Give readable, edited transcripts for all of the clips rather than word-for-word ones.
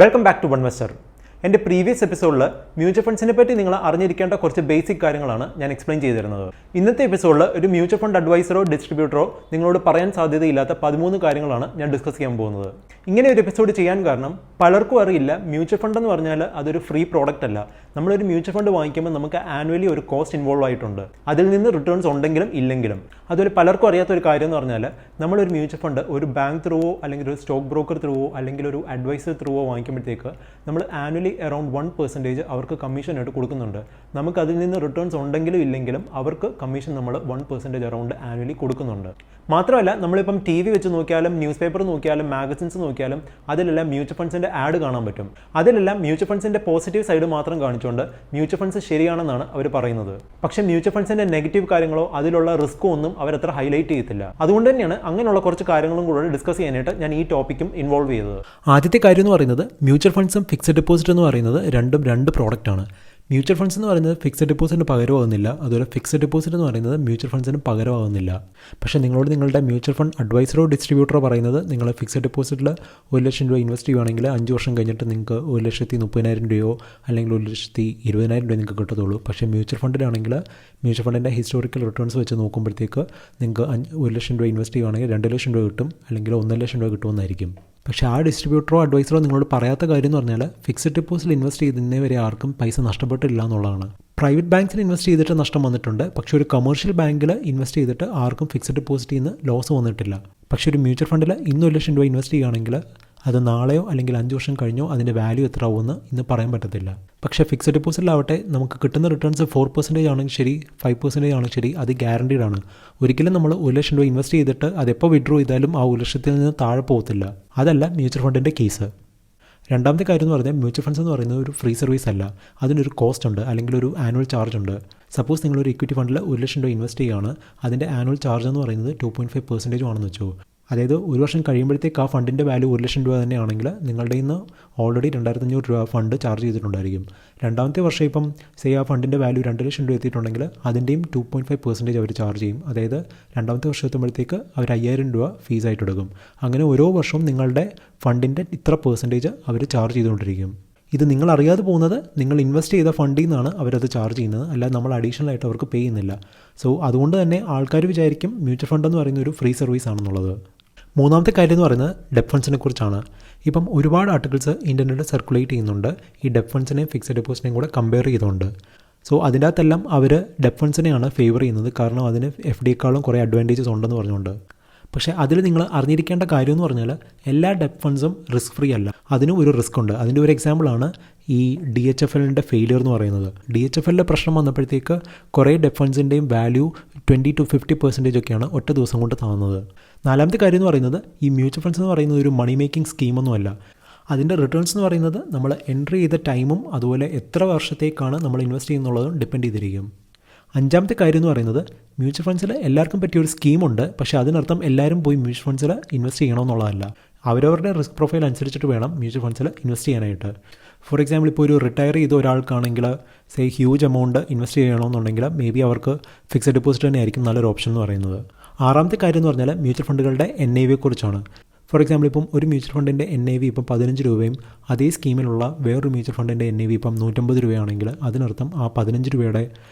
Welcome back to Onevestor. എൻ്റെ previous എപ്പിസോഡിൽ mutual ഫണ്ട്സിനെ പറ്റി നിങ്ങൾ അറിഞ്ഞിരിക്കേണ്ട കുറച്ച് ബേസിക് കാര്യങ്ങളാണ് ഞാൻ എക്സ്പ്ലെയിൻ ചെയ്തിരുന്നത്. ഇന്നത്തെ എപ്പിസോഡിൽ ഒരു മ്യൂച്വൽ ഫണ്ട് അഡ്വൈസറോ ഡിസ്ട്രിബ്യൂട്ടറോ നിങ്ങളോട് പറയാൻ സാധ്യതയില്ലാത്ത 13 കാര്യങ്ങളാണ് ഞാൻ ഡിസ്കസ് ചെയ്യാൻ പോകുന്നത്. ഇങ്ങനെ ഒരു എപ്പിസോഡ് ചെയ്യാൻ കാരണം പലർക്കും അറിയില്ല, മ്യൂച്വൽ ഫണ്ട് എന്ന് പറഞ്ഞാൽ അതൊരു ഫ്രീ പ്രോഡക്റ്റ് അല്ല. നമ്മളൊരു മ്യൂച്വൽ ഫണ്ട് വാങ്ങിക്കുമ്പോൾ നമുക്ക് ആനുവലി ഒരു കോസ്റ്റ് ഇൻവോൾവ് ആയിട്ടുണ്ട്. അതിൽ നിന്ന് റിട്ടേൺസ് ഉണ്ടെങ്കിലും ഇല്ലെങ്കിലും. അതുപോലെ പലർക്കും അറിയാത്ത ഒരു കാര്യം എന്ന് പറഞ്ഞാൽ നമ്മളൊരു മ്യൂച്വൽ ഫണ്ട് ഒരു ബാങ്ക് ത്രൂവോ അല്ലെങ്കിൽ ഒരു സ്റ്റോക്ക് ബ്രോക്കർ ത്രൂവോ അല്ലെങ്കിൽ ഒരു അഡ്വൈസർ ത്രൂവോ വാങ്ങിക്കുമ്പോഴത്തേക്ക് നമ്മൾ ആനുവലി അറൗണ്ട് 1% അവർക്ക് കമ്മീഷനായിട്ട് കൊടുക്കുന്നുണ്ട്. നമുക്ക് അതിൽ നിന്ന് റിട്ടേൺസ് ഉണ്ടെങ്കിലും ഇല്ലെങ്കിലും അവർക്ക് കമ്മീഷൻ നമ്മൾ 1% അറൗണ്ട് ആനുവലി കൊടുക്കുന്നുണ്ട്. മാത്രമല്ല, നമ്മളിപ്പം ടി വി വെച്ച് നോക്കിയാലും ന്യൂസ് പേപ്പർ നോക്കിയാലും മാഗസിൻസ് നോക്കിയാലും അതിലെല്ലാം മ്യൂച്വൽ ഫണ്ട്സിൻ്റെ ആഡ് കാണാൻ പറ്റും. അതിലെല്ലാം മ്യൂച്വൽ ഫണ്ട്സിൻ്റെ പോസിറ്റീവ് സൈഡ് മാത്രം കാണിച്ചുകൊണ്ട് മ്യൂച്വൽ ഫണ്ട്സ് ശരിയാണെന്നാണ് അവർ പറയുന്നത്. പക്ഷേ മ്യൂച്വൽ ഫണ്ട്സിൻ്റെ നെഗറ്റീവ് കാര്യങ്ങളോ അതിലുള്ള റിസ്ക്കോ ഒന്നും അവരത്ര ഹൈലൈറ്റ് ചെയ്യത്തില്ല. അതുകൊണ്ട് തന്നെയാണ് അങ്ങനെയുള്ള കുറച്ച് കാര്യങ്ങളും കൂടെ ഡിസ്കസ് ചെയ്യാനായിട്ട് ഞാൻ ഈ ടോപ്പിക്കും ഇൻവോൾവ് ചെയ്തത്. ആദ്യത്തെ കാര്യം എന്ന് പറയുന്നത് മ്യൂച്വൽ ഫണ്ട്സും ഫിക്സഡ് ഡെപ്പോസിറ്റ് എന്ന് പറയുന്നത് രണ്ട് പ്രോഡക്റ്റാണ്. മ്യൂച്വൽ ഫണ്ട്സ് എന്ന് പറയുന്നത് ഫിക്സഡ് ഡെപ്പോസിറ്റിന് പകരമാകുന്നില്ല. അതുപോലെ ഫിക്സഡ് ഡെപ്പോസിറ്റ് എന്ന് പറയുന്നത് മ്യൂച്വൽ ഫണ്ട്സിന് പകരമാകുന്നില്ല. പക്ഷേ നിങ്ങളോട് നിങ്ങളുടെ മ്യൂച്വൽ ഫണ്ട് അഡ്വൈസറോ ഡിസ്ട്രിബ്യൂട്ടറോ പറയുന്നത് നിങ്ങൾ ഫിക്സഡ് ഡെപ്പോസിറ്റിൽ 1 ലക്ഷം രൂപ ഇൻവെസ്റ്റ് ചെയ്യുകയാണെങ്കിൽ 5 വർഷം കഴിഞ്ഞിട്ട് നിങ്ങൾക്ക് 1,30,000 രൂപയോ അല്ലെങ്കിൽ 1,20,000 രൂപ നിങ്ങൾക്ക് കിട്ടത്തുള്ളൂ. പക്ഷേ മ്യൂച്വൽ ഫണ്ടിലാണെങ്കിൽ മ്യൂച്വൽ ഫണ്ടിൻ്റെ ഹിസ്റ്റോറിക്കൽ റിട്ടേൺസ് വെച്ച് നോക്കുമ്പോഴത്തേക്ക് നിങ്ങൾക്ക് 1 ലക്ഷം രൂപ ഇൻവെസ്റ്റ് ചെയ്യുകയാണെങ്കിൽ 2 ലക്ഷം രൂപ കിട്ടും, അല്ലെങ്കിൽ 1 ലക്ഷം രൂപ കിട്ടുമെന്നായിരിക്കും. പക്ഷേ ആ ഡിസ്ട്രിബ്യൂട്ടറോ അഡ്വൈസറോ നിങ്ങളോട് പറയാത്ത കാര്യം എന്ന് പറഞ്ഞാൽ ഫിക്സഡ് ഡെപ്പോസിറ്റിൽ ഇൻവെസ്റ്റ് ചെയ്തതിനെ വരെ ആർക്കും പൈസ നഷ്ടപ്പെട്ടില്ല എന്നുള്ളതാണ്. പ്രൈവറ്റ് ബാങ്ക്സിൽ ഇൻവെസ്റ്റ് ചെയ്തിട്ട് നഷ്ടം വന്നിട്ടുണ്ട്. പക്ഷേ ഒരു കമേഴ്ഷ്യൽ ബാങ്കിൽ ഇൻവെസ്റ്റ് ചെയ്തിട്ട് ആർക്കും ഫിക്സഡ് ഡെപ്പോസിറ്റിൽ നിന്ന് ലോസ് വന്നിട്ടില്ല. പക്ഷേ ഒരു മ്യൂച്വൽ ഫണ്ടിൽ ഇന്ന് 1 ലക്ഷം രൂപ ഇൻവെസ്റ്റ് ചെയ്യുകയാണെങ്കിൽ അത് നാളെയോ അല്ലെങ്കിൽ 5 വർഷം കഴിഞ്ഞോ അതിൻ്റെ വാല്യൂ എത്ര ആവുമെന്ന് ഇന്ന് പറയാൻ പറ്റത്തില്ല. പക്ഷേ ഫിക്സഡ് ഡെപ്പോസിറ്റിലാവട്ടെ നമുക്ക് കിട്ടുന്ന റിട്ടേൺസ് 4% ആണെങ്കിൽ ശരി, 5% ആണെങ്കിൽ ശരി, അത് ഗ്യാരണ്ടീഡ് ആണ്. ഒരിക്കലും നമ്മൾ 1 ലക്ഷം രൂപ ഇൻവെസ്റ്റ് ചെയ്തിട്ട് അതെപ്പോൾ വിഡ്രോ ചെയ്താലും ആ 1 ലക്ഷത്തിൽ നിന്ന് താഴെ പോകത്തില്ല. അതല്ല മ്യൂച്വൽ ഫണ്ടിൻ്റെ കേസ്. രണ്ടാമത്തെ കാര്യം എന്ന് പറഞ്ഞാൽ മ്യൂച്വൽ ഫണ്ട്സ് എന്ന് പറയുന്നത് ഒരു ഫ്രീ സർവീസ് അല്ല. അതിനൊരു കോസ്റ്റ് ഉണ്ട്, അല്ലെങ്കിൽ ഒരു ആനുവൽ ചാർജ് ഉണ്ട്. സപ്പോസ് നിങ്ങളൊരു ഇക്വിറ്റി ഫണ്ടിൽ 1 ലക്ഷം രൂപ ഇൻവെസ്റ്റ് ചെയ്യുകയാണ്, അതിൻ്റെ ആനുവൽ ചാർജ് എന്ന് പറയുന്നത് 2.5% ആണെന്ന് വെച്ചോ. അതായത് 1 വർഷം കഴിയുമ്പോഴത്തേക്ക് ആ ഫണ്ടിൻ്റെ വാല്യൂ 1 ലക്ഷം രൂപ തന്നെയാണെങ്കിൽ നിങ്ങളുടെ ഇന്ന് ഓൾറെഡി 2,500 രൂപ ഫണ്ട് ചാർജ് ചെയ്തിട്ടുണ്ടായിരിക്കും. രണ്ടാമത്തെ വർഷം ഇപ്പം ആ ഫണ്ടിൻ്റെ വാല്യൂ 2 ലക്ഷം രൂപ എത്തിയിട്ടുണ്ടെങ്കിൽ അതിൻ്റെയും 2.5% അവർ ചാർജ് ചെയ്യും. അതായത് രണ്ടാമത്തെ വർഷം എത്തുമ്പോഴത്തേക്ക് അവർ 5,000 രൂപ ഫീസായിട്ട് എടുക്കും. അങ്ങനെ ഓരോ വർഷവും നിങ്ങളുടെ ഫണ്ടിൻ്റെ ഇത്ര പെർസെൻറ്റേജ് അവർ ചാർജ് ചെയ്തുകൊണ്ടിരിക്കും. ഇത് നിങ്ങൾ അറിയാതെ പോകുന്നത് നിങ്ങൾ ഇൻവെസ്റ്റ് ചെയ്ത ഫണ്ടിൽ നിന്നാണ് അവരത് ചാർജ് ചെയ്യുന്നത്, അല്ലാതെ നമ്മൾ അഡീഷണൽ ആയിട്ട് അവർക്ക് പേ ചെയ്യുന്നില്ല. സോ അതുകൊണ്ട് തന്നെ ആൾക്കാർ വിചാരിക്കും മ്യൂച്വൽ ഫണ്ട് എന്ന് പറയുന്ന ഒരു ഫ്രീ സർവീസ് ആണെന്നുള്ളത്. മൂന്നാമത്തെ കാര്യം എന്ന് പറയുന്നത് ഡെറ്റ് ഫണ്ട്സിനെ കുറിച്ചാണ്. ഇപ്പം ഒരുപാട് ആർട്ടിക്കിൾസ് ഇൻ്റർനെറ്റിൽ സർക്കുലേറ്റ് ചെയ്യുന്നുണ്ട് ഈ ഡെറ്റ് ഫണ്ട്സിനെയും ഫിക്സഡ് ഡെപ്പോസിറ്റിനെയും കൂടെ കമ്പയർ ചെയ്തുകൊണ്ട്. സോ അതിൻ്റെ അകത്തെല്ലാം അവർ ഡെറ്റ് ഫണ്ട്സിനെയാണ് ഫേവർ ചെയ്യുന്നത്, കാരണം അതിന് FD-യേക്കാളും കുറേ അഡ്വാൻറ്റേജസ് ഉണ്ടെന്ന് പറഞ്ഞുകൊണ്ട്. പക്ഷേ അതിൽ നിങ്ങൾ അറിഞ്ഞിരിക്കേണ്ട കാര്യം എന്ന് പറഞ്ഞാൽ എല്ലാ ഡെറ്റ് ഫണ്ട്സും റിസ്ക് ഫ്രീ അല്ല. അതിനും ഒരു റിസ്ക് ഉണ്ട്. അതിൻ്റെ ഒരു എക്സാമ്പിളാണ് ഈ DHFL-ൻ്റെ ഫെയിലിയർ എന്ന് പറയുന്നത്. DHFL-ൻ്റെ പ്രശ്നം വന്നപ്പോഴത്തേക്ക് കുറേ ഡെറ്റ് ഫണ്ട്സിൻ്റെയും വാല്യൂ 20 to 50% ഒക്കെയാണ് ഒറ്റ ദിവസം കൊണ്ട് താഴ്ന്നത്. നാലാമത്തെ കാര്യം എന്ന് പറയുന്നത് ഈ മ്യൂച്വൽ ഫണ്ട്സ് എന്ന് പറയുന്നത് ഒരു മണി മേക്കിംഗ് സ്കീമൊന്നുമല്ല. അതിൻ്റെ റിട്ടേൺസ് എന്ന് പറയുന്നത് നമ്മൾ എൻട്രി ചെയ്ത ടൈമും അതുപോലെ എത്ര വർഷത്തേക്കാണ് നമ്മൾ ഇൻവെസ്റ്റ് ചെയ്യുന്നുള്ളതും ഡിപ്പെൻഡ് ചെയ്തിരിക്കും. അഞ്ചാമത്തെ കാര്യം എന്ന് പറയുന്നത് മ്യൂച്വൽ ഫണ്ട്സിൽ എല്ലാവർക്കും പറ്റിയൊരു സ്കീമുണ്ട്. പക്ഷേ അതിനർത്ഥം എല്ലാവരും പോയി മ്യൂച്വൽ ഫണ്ട്സിൽ ഇൻവെസ്റ്റ് ചെയ്യണമെന്നുള്ളതല്ല. അവരവരുടെ റിസ്ക് പ്രൊഫൈൽ അനുസരിച്ചിട്ട് വേണം മ്യൂച്വൽ ഫണ്ട്സിൽ ഇൻവെസ്റ്റ് ചെയ്യാനായിട്ട്. ഫോർ എക്സാമ്പിൾ, ഇപ്പോൾ ഒരു റിട്ടയർ ചെയ്ത ഒരാൾക്കാണെങ്കിൽ ഹ്യൂജ് എമൗണ്ട് ഇൻവെസ്റ്റ് ചെയ്യണമെന്നുണ്ടെങ്കിൽ മേ ബി അവർക്ക് ഫിക്സഡ് ഡെപ്പോസിറ്റ് തന്നെ ആയിരിക്കും നല്ലൊരു ഓപ്ഷൻ എന്ന് പറയുന്നത്. ആറാമത്തെ കാര്യം എന്ന് പറഞ്ഞാൽ മ്യൂച്വൽ ഫണ്ടുകളുടെ NAV-യെക്കുറിച്ചാണ്. ഫോർ എക്സാമ്പിൾ, ഇപ്പം ഒരു മ്യൂച്വൽ ഫണ്ടിൻ്റെ NAV ഇപ്പം 15 രൂപയും അതേ സ്കീമിലുള്ള വേറൊരു മ്യൂച്വൽ ഫണ്ടിൻ്റെ NAV ഇപ്പം 150 രൂപയാണെങ്കിൽ അതിനർത്ഥം ആ 15 രൂപയുടെ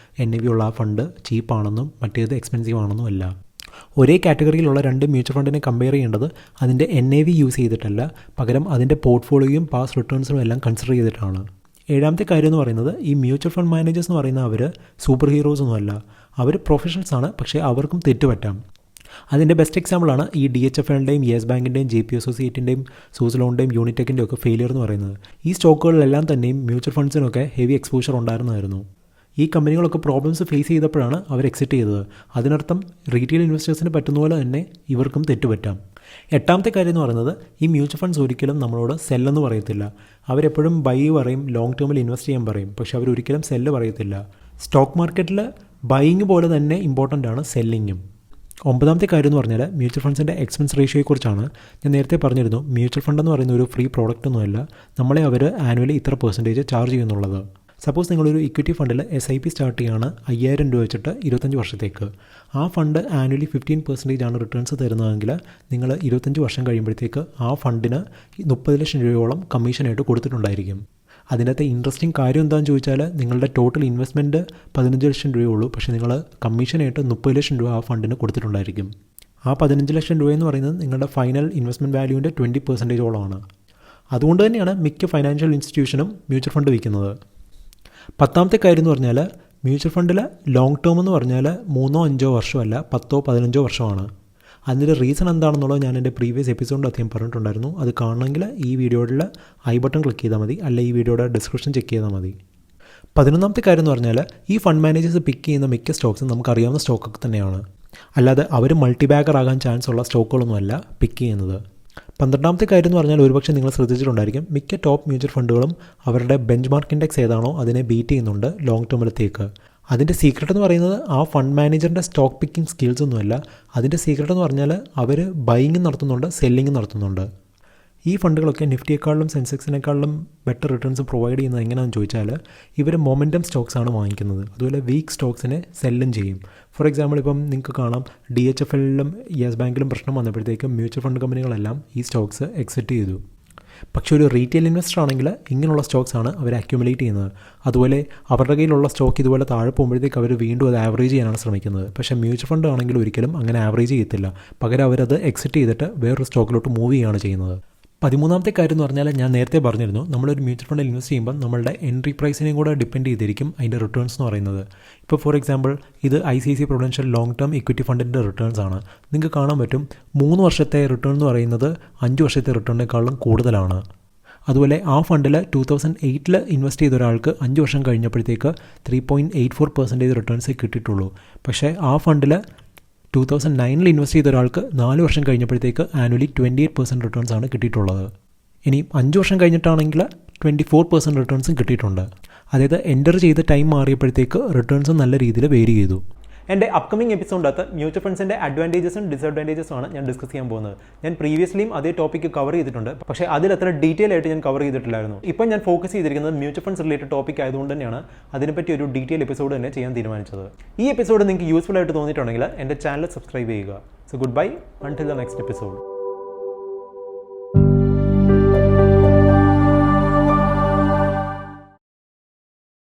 NAV ഉള്ള ആ ഫണ്ട് ചീപ്പാണെന്നും മറ്റേത് എക്സ്പെൻസീവ് ആണെന്നും അല്ല. ഒരേ കാറ്റഗറിയിലുള്ള 2 മ്യൂച്വൽ ഫണ്ടിനെ കമ്പയർ ചെയ്യേണ്ടത് അതിൻ്റെ NAV യൂസ് ചെയ്തിട്ടല്ല, പകരം അതിൻ്റെ പോർട്ട്ഫോളിയോയും പാസ്റ്റ് റിട്ടേൺസും എല്ലാം കൺസിഡർ ചെയ്തിട്ടാണ്. ഏഴാമത്തെ കാര്യം എന്ന് പറയുന്നത് ഈ മ്യൂച്വൽ ഫണ്ട് മാനേജേഴ്സ് എന്ന് പറയുന്ന അവർ സൂപ്പർ ഹീറോസ് ഒന്നുമല്ല. അവർ പ്രൊഫഷണൽസ് ആണ്, പക്ഷേ അവർക്കും തെറ്റുപറ്റാം. അതിൻ്റെ ബെസ്റ്റ് എക്സാമ്പിളാണ് ഈ DHFL-ൻ്റെയും യെസ് ബാങ്കിൻ്റെയും JP അസോസിയേറ്റിൻ്റെയും സൂസലോണിൻ്റെയും യൂണിടെക്കിൻ്റെയും ഒക്കെ ഫെയിലിയർ എന്ന് പറയുന്നത്. ഈ സ്റ്റോക്കുകളിലെല്ലാം തന്നെയും മ്യൂച്വൽ ഫണ്ട്സിനൊക്കെ ഹെവി എക്സ്പോഷർ ഉണ്ടായിരുന്നതായിരുന്നു. ഈ കമ്പനികളൊക്കെ പ്രോബ്ലംസ് ഫേസ് ചെയ്തപ്പോഴാണ് അവർ എക്സിറ്റ് ചെയ്തത്. അതിനർത്ഥം റീറ്റെയിൽ ഇൻവെസ്റ്റേഴ്സിന് പറ്റുന്ന പോലെ തന്നെ ഇവർക്കും തെറ്റുപറ്റാം. എട്ടാമത്തെ കാര്യം എന്ന് പറയുന്നത് ഈ മ്യൂച്വൽ ഫണ്ട്സ് ഒരിക്കലും നമ്മളോട് സെല്ലെന്ന് പറയത്തില്ല. അവരെപ്പോഴും ബൈ പറയും, ലോങ് ടേമിൽ ഇൻവെസ്റ്റ് ചെയ്യാൻ പറയും, പക്ഷേ അവരൊരിക്കലും സെല്ല് പറയത്തില്ല. സ്റ്റോക്ക് മാർക്കറ്റിൽ ബൈയിങ് പോലെ തന്നെ ഇമ്പോർട്ടൻ്റ് ആണ് സെല്ലിങ്ങും. ഒമ്പതാമത്തെ കാര്യം എന്ന് പറഞ്ഞാൽ മ്യൂച്വൽ ഫണ്ട്സിൻ്റെ എക്സ്പെൻസ് റേഷ്യോയെക്കുറിച്ചാണ്. ഞാൻ നേരത്തെ പറഞ്ഞിരുന്നു മ്യൂച്വൽ ഫണ്ട് എന്ന് പറയുന്ന ഒരു ഫ്രീ പ്രോഡക്റ്റ് ഒന്നുമല്ല. നമ്മളെ അവർ ആനുവലി ഇത്ര പെർസെൻറ്റേജ് ചാർജ് ചെയ്യുന്നുള്ളത്. സപ്പോസ് നിങ്ങളൊരു ഇക്വിറ്റി ഫണ്ടിൽ SIP സ്റ്റാർട്ട് ചെയ്യുകയാണ് 5000 രൂപ വെച്ചിട്ട് 25 വർഷത്തേക്ക്. ആ ഫണ്ട് ആനുവലി 15% ആണ് റിട്ടേൺസ് തരുന്നതെങ്കിൽ നിങ്ങൾ 25 വർഷം കഴിയുമ്പോഴത്തേക്ക് ആ ഫണ്ടിന് 30 ലക്ഷം രൂപയോളം കമ്മീഷനായിട്ട് കൊടുത്തിട്ടുണ്ടായിരിക്കും. അതിനകത്തെ ഇൻട്രസ്റ്റിംഗ് കാര്യം എന്താണെന്ന് ചോദിച്ചാൽ നിങ്ങളുടെ ടോട്ടൽ ഇൻവെസ്റ്റ്മെൻറ്റ് 15 ലക്ഷം രൂപയുള്ളൂ, പക്ഷേ നിങ്ങൾ കമ്മീഷനായിട്ട് 30 ലക്ഷം രൂപ ആ ഫണ്ടിന് കൊടുത്തിട്ടുണ്ടായിരിക്കും. ആ 15 ലക്ഷം രൂപയെന്ന് പറയുന്നത് നിങ്ങളുടെ ഫൈനൽ ഇൻവെസ്റ്റ്മെൻറ്റ് വാല്യൂവിൻ്റെ 20%ഓളമാണ്. അതുകൊണ്ട് തന്നെയാണ് മിക്ക ഫൈനാൻഷ്യൽ ഇൻസ്റ്റിറ്റ്യൂഷനും മ്യൂച്വൽ ഫണ്ട് വിൽക്കുന്നത്. 10ാമത്തെ കാര്യം എന്ന് പറഞ്ഞാൽ മ്യൂച്വൽ ഫണ്ടിൽ ലോങ് ടേം എന്ന് പറഞ്ഞാൽ 3-5 വർഷമല്ല 10-15 വർഷമാണ്. അതിൻ്റെ റീസൺ എന്താണെന്നുള്ളത് ഞാൻ എൻ്റെ പ്രീവിയസ് എപ്പിസോഡിൽ അധികം പറഞ്ഞിട്ടുണ്ടായിരുന്നു. അത് കാണണമെങ്കിൽ ഈ വീഡിയോയുടെ ഐ ബട്ടൺ ക്ലിക്ക് ചെയ്താൽ മതി, അല്ല ഈ വീഡിയോയുടെ ഡിസ്ക്രിപ്ഷൻ ചെക്ക് ചെയ്താൽ മതി. 11ാമത്തെ കാര്യം എന്ന് പറഞ്ഞാൽ ഈ ഫണ്ട് മാനേജേഴ്സ് പിക്ക് ചെയ്യുന്ന മിക്ക സ്റ്റോക്സും നമുക്കറിയാവുന്ന സ്റ്റോക്കൊക്കെ തന്നെയാണ്, അല്ലാതെ അവർ മൾട്ടി ബാഗർ ആകാൻ ചാൻസ് ഉള്ള സ്റ്റോക്കുകളൊന്നുമല്ല പിക്ക് ചെയ്യുന്നത്. 12ാമത്തെ കാര്യം എന്ന് പറഞ്ഞാൽ ഒരുപക്ഷെ നിങ്ങൾ ശ്രദ്ധിച്ചിട്ടുണ്ടായിരിക്കും, മിക്ക ടോപ്പ് മ്യൂച്വൽ ഫണ്ടുകളും അവരുടെ ബെഞ്ച് മാർക്ക് ഇൻഡെക്സ് ഏതാണോ അതിനെ ബീറ്റ് ചെയ്യുന്നുണ്ട് ലോങ് ടേമിലത്തേക്ക്. അതിൻ്റെ സീക്രട്ട് എന്ന് പറയുന്നത് ആ ഫണ്ട് മാനേജറിൻ്റെ സ്റ്റോക്ക് പിക്കിംഗ് സ്കിൽസ് ഒന്നുമല്ല. അതിൻ്റെ സീക്രട്ട് എന്ന് പറഞ്ഞാൽ അവർ ബൈയിങ്ങും നടത്തുന്നുണ്ട്, സെല്ലിങ്ങും നടത്തുന്നുണ്ട്. ഈ ഫണ്ടുകളൊക്കെ നിഫ്റ്റിയേക്കാളിലും സെൻസെക്സിനേക്കാളിലും ബെറ്റർ റിട്ടേൺസ് പ്രൊവൈഡ് ചെയ്യുന്നത് എങ്ങനെയാണെന്ന് ചോദിച്ചാൽ ഇവർ മൊമെൻറ്റം സ്റ്റോക്സാണ് വാങ്ങിക്കുന്നത്. അതുപോലെ വീക്ക് സ്റ്റോക്സിനെ സെല്ലും ചെയ്യും. ഫോർ എക്സാമ്പിൾ ഇപ്പം നിങ്ങൾക്ക് കാണാം DHFLിലും യെസ് ബാങ്കിലും പ്രശ്നം വന്നപ്പോഴത്തേക്കും മ്യൂച്വൽ ഫണ്ട് കമ്പനികളെല്ലാം ഈ സ്റ്റോക്സ് എക്സിറ്റ് ചെയ്തു. പക്ഷേ ഒരു റീറ്റെയിൽ ഇൻവെസ്റ്റർ ആണെങ്കിൽ ഇങ്ങനെയുള്ള സ്റ്റോക്സാണ് അവർ അക്യുമുലേറ്റ് ചെയ്യുന്നത്. അതുപോലെ അവരുടെ കയ്യിലുള്ള സ്റ്റോക്ക് ഇതുപോലെ താഴെ പോകുമ്പോഴത്തേക്ക് അവർ വീണ്ടും അത് ആവറേജ് ചെയ്യാനാണ് ശ്രമിക്കുന്നത്. പക്ഷേ മ്യൂച്വൽ ഫണ്ട് ആണെങ്കിൽ ഒരിക്കലും അങ്ങനെ ആവറേജ് ചെയ്യത്തില്ല. പകരം അവരത് എക്സിറ്റ് ചെയ്തിട്ട് വേറൊരു സ്റ്റോക്കിലോട്ട് മൂവ് ചെയ്യുകയാണ് ചെയ്യുന്നത്. 13ാമത്തെ കാര്യം എന്ന് പറഞ്ഞാൽ ഞാൻ നേരത്തെ പറഞ്ഞിരുന്നു, നമ്മളൊരു മ്യൂച്വൽ ഫണ്ടിൽ ഇൻവെസ്റ്റ് ചെയ്യുമ്പോൾ നമ്മളുടെ എൻട്രി പ്രൈസിനെയും കൂടെ ഡിപ്പെൻഡ് ചെയ്തിരിക്കും അതിൻ്റെ റിട്ടേൺസ് എന്ന് പറയുന്നത്. ഇപ്പോൾ ഫോർ എക്സാമ്പിൾ ഇത് ICICI prudential long term equity ഫണ്ടിൻ്റെ റിട്ടേൺസ് ആണ്. നിങ്ങൾക്ക് കാണാൻ പറ്റും 3 വർഷത്തെ റിട്ടേൺ എന്ന് പറയുന്നത് 5 വർഷത്തെ റിട്ടേണിനേക്കാളും കൂടുതലാണ്. അതുപോലെ ആ ഫണ്ടിൽ 2008 ഇൻവെസ്റ്റ് ചെയ്ത ഒരാൾക്ക് 5 വർഷം കഴിഞ്ഞപ്പോഴത്തേക്ക് 3.84% റിട്ടേൺസേ കിട്ടിയിട്ടുള്ളൂ. പക്ഷേ ആ ഫണ്ടിൽ 2009 ഇൻവെസ്റ്റ് ചെയ്ത ഒരാൾക്ക് 4 വർഷം കഴിഞ്ഞപ്പോഴത്തേക്ക് ആനുവലി 28% റിട്ടേൺസ് ആണ് കിട്ടിയിട്ടുള്ളത്. ഇനി 5 വർഷം കഴിഞ്ഞിട്ടാണെങ്കിൽ 24% റിട്ടേൺസും കിട്ടിയിട്ടുണ്ട്. അതായത് എൻ്റർ ചെയ്ത ടൈം മാറിയപ്പോഴത്തേക്ക് റിട്ടേൺസും നല്ല രീതിയിൽ വേരി ചെയ്തു. എൻ്റെ അപ്കമിംഗ് എപ്പിസോഡിനകത്ത് മ്യൂച്വൽ ഫണ്ട്സിൻ്റെ അഡ്വാൻറ്റേജസും ഡിസഡ്വാൻറ്റേജസും ആണ് ഞാൻ ഡിസ്കസ് ചെയ്യാൻ പോകുന്നത്. ഞാൻ പ്രീവിയസ്ലിയും അതേ ടോപ്പിക്ക് കവർ ചെയ്തിട്ടുണ്ട്, പക്ഷേ അതിൽ അത്ര ഡീറ്റെയിൽ ആയിട്ട് ഞാൻ കവർ ചെയ്തിട്ടില്ലായിരുന്നു. ഇപ്പം ഞാൻ ഫോക്കസ് ചെയ്തിരിക്കുന്നത് മ്യൂച്വൽ ഫണ്ട്സ് റിലേറ്റഡ് ടോപ്പിക് ആയതുകൊണ്ട് തന്നെയാണ് അതിനെപ്പറ്റി ഒരു ഡീറ്റെയിൽ എപ്പിസോഡ് തന്നെ ചെയ്യാൻ തീരുമാനിച്ചത്. ഈ എപ്പിസോഡ് നിങ്ങൾക്ക് യൂസ്ഫുൾ ആയിട്ട് തോന്നിയിട്ടുണ്ടെങ്കിൽ എൻ്റെ ചാനൽ സബ്സ്ക്രൈബ് ചെയ്യുക. So good bye until the next episode.